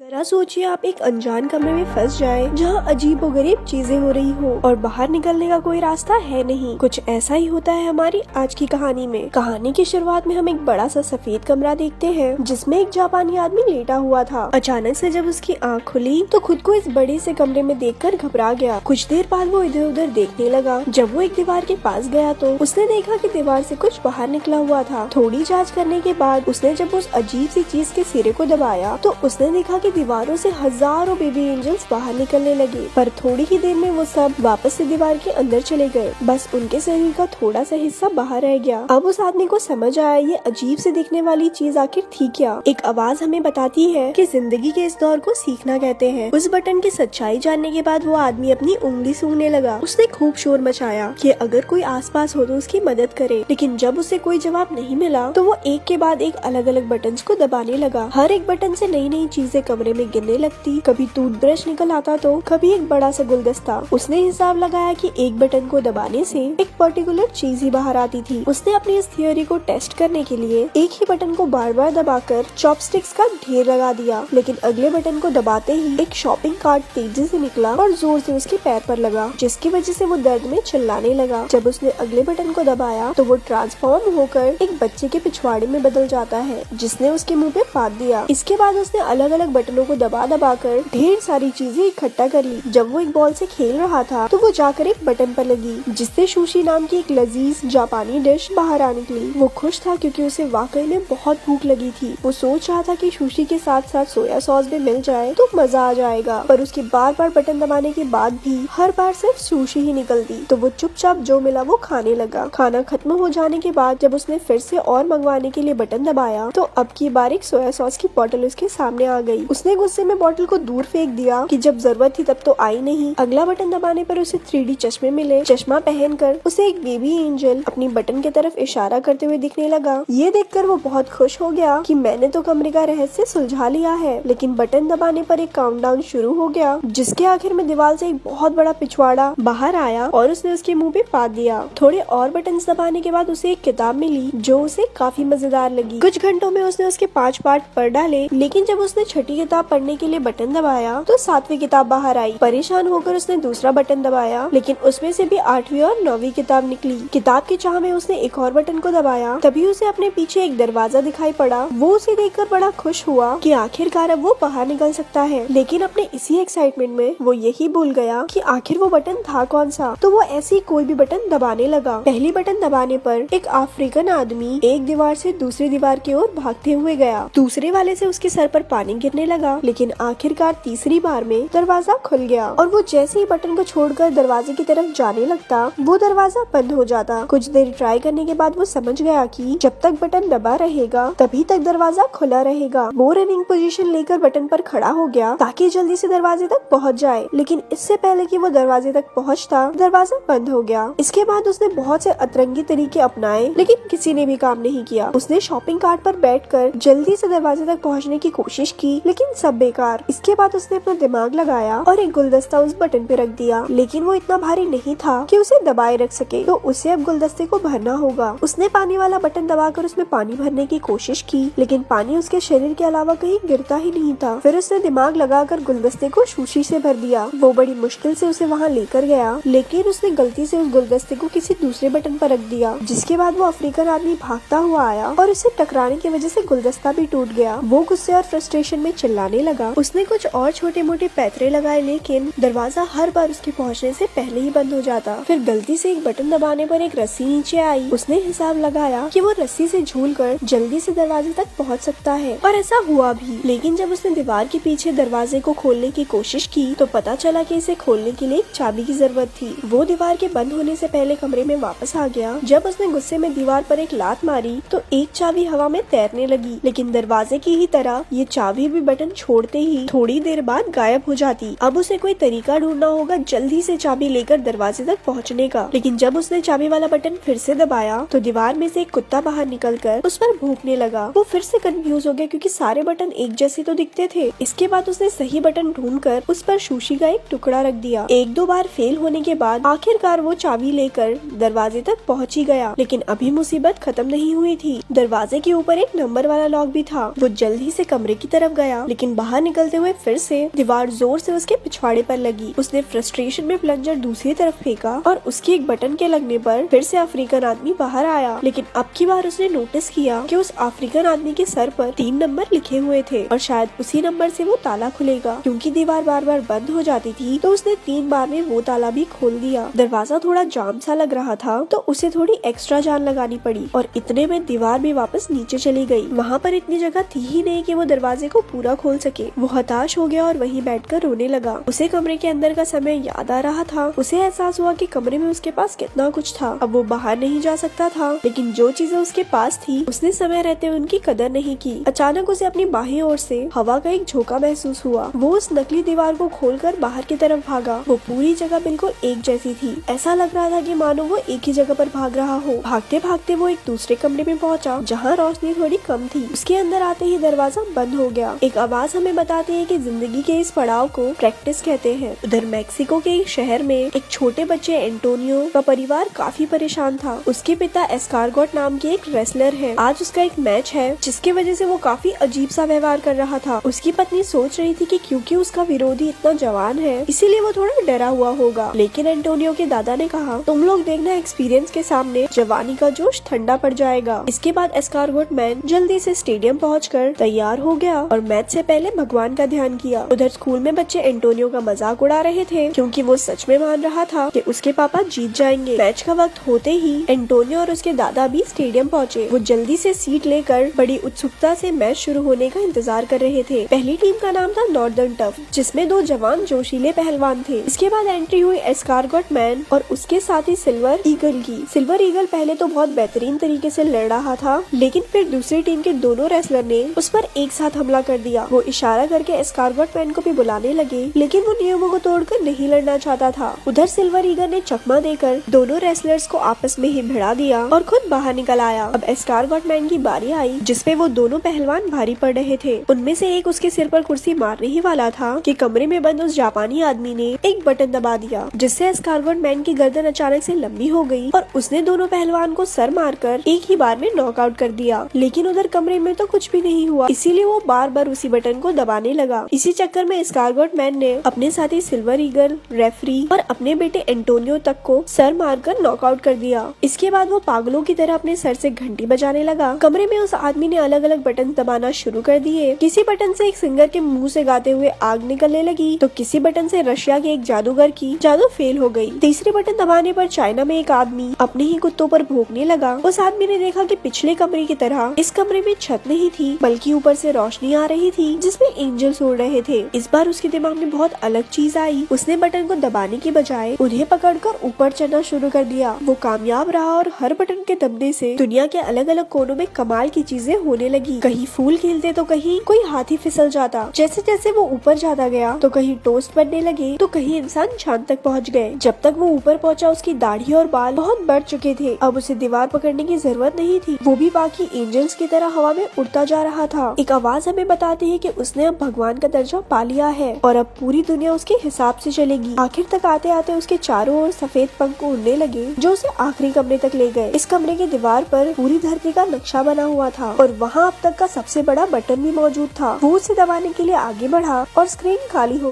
जरा सोचिए आप एक अनजान कमरे में फंस जाए जहाँ अजीबोगरीब चीजें हो रही हो और बाहर निकलने का कोई रास्ता है नहीं। कुछ ऐसा ही होता है हमारी आज की कहानी में। कहानी की शुरुआत में हम एक बड़ा सा सफेद कमरा देखते हैं जिसमें एक जापानी आदमी लेटा हुआ था। अचानक से जब उसकी आँख खुली तो खुद को इस बड़े से कमरे में देखकर घबरा गया। कुछ देर बाद वो इधर उधर देखने लगा। जब वो एक दीवार के पास गया तो उसने देखा कि दीवार से कुछ बाहर निकला हुआ था। थोड़ी जाँच करने के बाद उसने जब उस अजीब सी चीज के सिरे को दबाया तो उसने देखा कि दीवारों से हजारों बेबी एंजल्स बाहर निकलने लगे, पर थोड़ी ही देर में वो सब वापस से दीवार के अंदर चले गए। बस उनके शरीर का थोड़ा सा हिस्सा बाहर रह गया। अब उस आदमी को समझ आया ये अजीब से दिखने वाली चीज आखिर थी क्या। एक आवाज हमें बताती है कि जिंदगी के इस दौर को सीखना कहते हैं। उस बटन की सच्चाई जानने के बाद वो आदमी अपनी उंगली सूंघने लगा। उसने खूब शोर मचाया कि अगर कोई आसपास हो तो उसकी मदद करे, लेकिन जब उसे कोई जवाब नहीं मिला तो वो एक के बाद एक अलग अलग बटन को दबाने लगा। हर एक बटन से नई नई चीजें कमरे में गिरने लगती। कभी टूथब्रश निकल आता तो कभी एक बड़ा सा गुलदस्ता। उसने हिसाब लगाया कि एक बटन को दबाने से एक पर्टिकुलर चीज ही बाहर आती थी। उसने अपनी इस थियोरी को टेस्ट करने के लिए एक ही बटन को बार बार दबाकर चॉपस्टिक्स का ढेर लगा दिया, लेकिन अगले बटन को दबाते ही एक शॉपिंग कार्ट तेजी से निकला और जोर से उसके पैर पर लगा, जिसकी वजह से वो दर्द में चिल्लाने लगा। जब उसने अगले बटन को दबाया तो वो ट्रांसफॉर्म होकर एक बच्चे के पिछवाड़े में बदल जाता है, जिसने उसके मुंह पे फाड़ दिया। इसके बाद उसने अलग अलग बटनों को दबा कर ढेर सारी चीजें इकट्ठा कर ली। जब वो एक बॉल से खेल रहा था तो वो जाकर एक बटन पर लगी, जिससे सुशी नाम की एक लजीज जापानी डिश बाहर आ निकली। वो खुश था क्योंकि उसे वाकई में बहुत भूख लगी थी। वो सोच रहा था कि सुशी के साथ साथ सोया सॉस भी मिल जाए तो मजा आ जाएगा, पर उसके बार बार बटन दबाने के बाद भी हर बार सिर्फ सुशी ही निकलती। तो वो चुपचाप जो मिला वो खाने लगा। खाना खत्म हो जाने के बाद जब उसने फिर से और मंगवाने के लिए बटन दबाया तो अब की बार एक सोया सॉस की बोतल उसके सामने आ गई। उसने गुस्से में बोतल को दूर फेंक दिया कि जब जरूरत थी तब तो आई नहीं। अगला बटन दबाने पर उसे 3D चश्मे मिले। चश्मा पहनकर उसे एक बेबी एंजल अपनी बटन की तरफ इशारा करते हुए दिखने लगा। ये देखकर वो बहुत खुश हो गया कि मैंने तो कमरे का रहस्य सुलझा लिया है। लेकिन बटन दबाने पर एक काउंटडाउन शुरू हो गया, जिसके आखिर में दीवार से एक बहुत बड़ा पिछवाड़ा बाहर आया और उसने उसके मुंह पे फाड़ दिया। थोड़े और बटन दबाने के बाद उसे एक किताब मिली जो उसे काफी मजेदार लगी। कुछ घंटों में उसने उसके 5 पार्ट पढ़ डाले, लेकिन जब उसने छठी किताब पढ़ने के लिए बटन दबाया तो 7वीं किताब बाहर आई। परेशान होकर उसने दूसरा बटन दबाया, लेकिन उसमें से भी 8वीं और 9वीं किताब निकली। किताब की चाह में उसने एक और बटन को दबाया, तभी उसे अपने पीछे एक दरवाजा दिखाई पड़ा। वो उसे देखकर बड़ा खुश हुआ कि आखिरकार अब वो बाहर निकल सकता है, लेकिन अपने इसी एक्साइटमेंट में वो यही भूल गया कि आखिर वो बटन था कौन सा। तो वो ऐसे ही कोई भी बटन दबाने लगा। पहली बटन दबाने पर एक अफ्रीकन आदमी एक दीवार से दूसरी दीवार की ओर भागते हुए गया। दूसरे वाले से उसके सर पर पानी गिरने लगा, लेकिन आखिरकार तीसरी बार में दरवाजा खुल गया और वो जैसे ही बटन को छोड़कर दरवाजे की तरफ जाने लगता वो दरवाजा बंद हो जाता। कुछ देर ट्राई करने के बाद वो समझ गया कि जब तक बटन दबा रहेगा तभी तक दरवाजा खुला रहेगा। वो रनिंग पोजीशन लेकर बटन पर खड़ा हो गया ताकि जल्दी से दरवाजे तक पहुंच जाए, लेकिन इससे पहले कि वो दरवाजे तक पहुंचता दरवाजा बंद हो गया। इसके बाद उसने बहुत से अतरंगी तरीके अपनाए, लेकिन किसी ने भी काम नहीं किया। उसने शॉपिंग कार्ट पर बैठकर जल्दी से दरवाजे तक पहुंचने की कोशिश की, लेकिन सब बेकार। इसके बाद उसने अपना दिमाग लगाया और एक गुलदस्ता उस बटन पे रख दिया, लेकिन वो इतना भारी नहीं था कि उसे दबाए रख सके, तो उसे अब गुलदस्ते को भरना होगा। उसने पानी वाला बटन दबाकर उसमें पानी भरने की कोशिश की, लेकिन पानी उसके शरीर के अलावा कहीं गिरता ही नहीं था। फिर उसने दिमाग लगाकर गुलदस्ते को सुशी से भर दिया। वो बड़ी मुश्किल से उसे वहाँ लेकर गया, लेकिन उसने गलती से उस गुलदस्ते को किसी दूसरे बटन पर रख दिया, जिसके बाद वो अफ्रीकन आदमी भागता हुआ आया और उसे टकराने की वजह से गुलदस्ता भी टूट गया। वो गुस्से और फ्रस्ट्रेशन में चिल्लाने लगा। उसने कुछ और छोटे मोटे पैतरे लगाए, लेकिन दरवाजा हर बार उसके पहुंचने से पहले ही बंद हो जाता। फिर गलती से एक बटन दबाने पर एक रस्सी नीचे आई। उसने हिसाब लगाया कि वो रस्सी से झूलकर जल्दी से दरवाजे तक पहुंच सकता है, और ऐसा हुआ भी। लेकिन जब उसने दीवार के पीछे दरवाजे को खोलने की कोशिश की तो पता चला कि इसे खोलने के लिए एक चाबी की जरूरत थी। वो दीवार के बंद होने से पहले कमरे में वापस आ गया। जब उसने गुस्से में दीवार पर एक लात मारी तो एक चाबी हवा में तैरने लगी, लेकिन दरवाजे की ही तरह ये चाबी भी बटन छोड़ते ही थोड़ी देर बाद गायब हो जाती। अब उसे कोई तरीका ढूंढना होगा जल्दी से चाबी लेकर दरवाजे तक पहुंचने का। लेकिन जब उसने चाबी वाला बटन फिर से दबाया तो दीवार में से एक कुत्ता बाहर निकलकर उस पर भौंकने लगा। वो फिर से कंफ्यूज हो गया क्योंकि सारे बटन एक जैसे तो दिखते थे। इसके बाद उसने सही बटन ढूंढकर उस पर सुशी का एक टुकड़ा रख दिया। एक दो बार फेल होने के बाद आखिरकार वो चाबी लेकर दरवाजे तक पहुंच ही गया, लेकिन अभी मुसीबत खत्म नहीं हुई थी। दरवाजे के ऊपर एक नंबर वाला लॉक भी था। वो जल्दी से कमरे की तरफ गया, लेकिन बाहर निकलते हुए फिर से दीवार जोर से उसके पिछवाड़े पर लगी। उसने फ्रस्ट्रेशन में प्लंजर दूसरी तरफ फेंका और उसकी एक बटन के लगने पर फिर से अफ्रीकन आदमी बाहर आया। लेकिन अब की बार उसने नोटिस किया कि उस अफ्रीकन आदमी के सर पर 3 नंबर लिखे हुए थे और शायद उसी नंबर से वो ताला खुलेगा। क्योंकि दीवार बार बार बंद हो जाती थी तो उसने 3 बार में वो ताला भी खोल दिया। दरवाजा थोड़ा जाम सा लग रहा था तो उसे थोड़ी एक्स्ट्रा जान लगानी पड़ी और इतने में दीवार भी वापस नीचे चली गई। वहाँ पर इतनी जगह थी ही नहीं कि वो दरवाजे को पूरा खोल सके। वो हताश हो गया और वहीं बैठकर रोने लगा। उसे कमरे के अंदर का समय याद आ रहा था। उसे एहसास हुआ कि कमरे में उसके पास कितना कुछ था। अब वो बाहर नहीं जा सकता था, लेकिन जो चीजें उसके पास थी उसने समय रहते उनकी कदर नहीं की। अचानक उसे अपनी बाहीं ओर से हवा का एक झोंका महसूस हुआ। वो उस नकली दीवार को खोलकर बाहर की तरफ भागा। वो पूरी जगह बिल्कुल एक जैसी थी। ऐसा लग रहा था कि मानो वो एक ही जगह पर भाग रहा हो। भागते भागते वो एक दूसरे कमरे में पहुंचा जहाँ रोशनी थोड़ी कम थी। उसके अंदर आते ही दरवाजा बंद हो गया। एक आवाज हमें बताती है कि जिंदगी के इस पड़ाव को प्रैक्टिस कहते हैं। उधर मैक्सिको के एक शहर में एक छोटे बच्चे एंटोनियो का परिवार काफी परेशान था। उसके पिता एस्कारगोट नाम के एक रेसलर है। आज उसका एक मैच है जिसकी वजह से वो काफी अजीब सा व्यवहार कर रहा था। उसकी पत्नी सोच रही थी कि क्योंकि उसका विरोधी इतना जवान है इसीलिए वो थोड़ा डरा हुआ होगा। लेकिन एंटोनियो के दादा ने कहा, तुम लोग देखना, एक्सपीरियंस के सामने जवानी का जोश ठंडा पड़ जाएगा। इसके बाद एस्कारगोट मैन जल्दी से स्टेडियम पहुंचकर तैयार हो गया और मैच से पहले भगवान का ध्यान किया। उधर स्कूल में बच्चे एंटोनियो का मजाक उड़ा रहे थे क्योंकि वो सच में मान रहा था कि उसके पापा जीत जाएंगे। मैच का वक्त होते ही एंटोनियो और उसके दादा भी स्टेडियम पहुंचे। वो जल्दी से सीट लेकर बड़ी उत्सुकता से मैच शुरू होने का इंतजार कर रहे थे। पहली टीम का नाम था नॉर्दर्न टफ, जिसमें 2 जवान जोशीले पहलवान थे। इसके बाद एंट्री हुई एस्कारगोट मैन और उसके साथी सिल्वर ईगल की। सिल्वर ईगल पहले तो बहुत बेहतरीन तरीके से लड़ रहा था, लेकिन फिर दूसरी टीम के दोनों रेसलर ने उस पर एक साथ हमला कर दिया। वो इशारा करके एस्कारगोट मैन को भी बुलाने लगे, लेकिन वो नियमों को तोड़कर नहीं लड़ना चाहता था। उधर सिल्वर ईगल ने चकमा देकर दोनों रेसलर्स को आपस में ही भिड़ा दिया और खुद बाहर निकल आया। अब एस्कारगोट मैन की बारी आई, जिसपे वो दोनों पहलवान भारी पड़ रहे थे। उनमें से एक उसके सिर पर कुर्सी मारने ही वाला था कि कमरे में बंद उस जापानी आदमी ने एक बटन दबा दिया, जिससे एस्कारगोट मैन की गर्दन अचानक से लंबी हो गई और उसने दोनों पहलवान को सर मारकर एक ही बार में नॉकआउट कर दिया। लेकिन उधर कमरे में तो कुछ भी नहीं हुआ, इसीलिए वो बार बार उसी बटन को दबाने लगा। इसी चक्कर में एस्कारगोट मैन ने अपने साथी सिल्वर ईगल, रेफरी और अपने बेटे एंटोनियो तक को सर मारकर नॉकआउट कर दिया। इसके बाद वो पागलों की तरह अपने सर से घंटी बजाने लगा। कमरे में उस आदमी ने अलग अलग बटन दबाना शुरू कर दिए। किसी बटन से एक सिंगर के मुंह से गाते हुए आग निकलने लगी तो किसी बटन से रशिया के एक जादूगर की जादू फेल हो गई। तीसरे बटन दबाने पर चाइना में एक आदमी अपने ही कुत्तों पर भौंकने लगा। उस आदमी ने देखा कि पिछले कमरे की तरह इस कमरे में छत नहीं थी, बल्कि ऊपर से रोशनी आ रही थी जिसमें एंजल्स उड़ रहे थे। इस बार उसके दिमाग में बहुत अलग चीज आई। उसने बटन को दबाने की बजाय उन्हें पकड़कर ऊपर चढ़ना शुरू कर दिया। वो कामयाब रहा और हर बटन के दबने से दुनिया के अलग अलग कोनों में कमाल की चीजें होने लगी। कहीं फूल खिलते तो कहीं कोई हाथी फिसल जाता। जैसे जैसे वो ऊपर जाता गया तो कहीं टोस्ट बनने लगे तो कहीं इंसान चांद तक पहुंच गए। जब तक वो ऊपर पहुंचा उसकी दाढ़ी और बाल बहुत बढ़ चुके थे। अब उसे दीवार पकड़ने की जरूरत नहीं थी, वो भी बाकी एंजल्स की तरह हवा में उड़ता जा रहा था। एक आवाज हमें बताती है कि उसने अब भगवान का दर्जा पा लिया है और अब पूरी दुनिया उसके हिसाब से चलेगी। आखिर तक आते आते उसके चारों ओर सफेद पंख उड़ने लगे जो उसे आखिरी कमरे तक ले गए। इस कमरे के दीवार पर पूरी धरती का नक्शा बना हुआ था और वहाँ अब तक का सबसे बड़ा बटन भी मौजूद था। वो उसे दबाने के लिए आगे बढ़ा और स्क्रीन खाली हो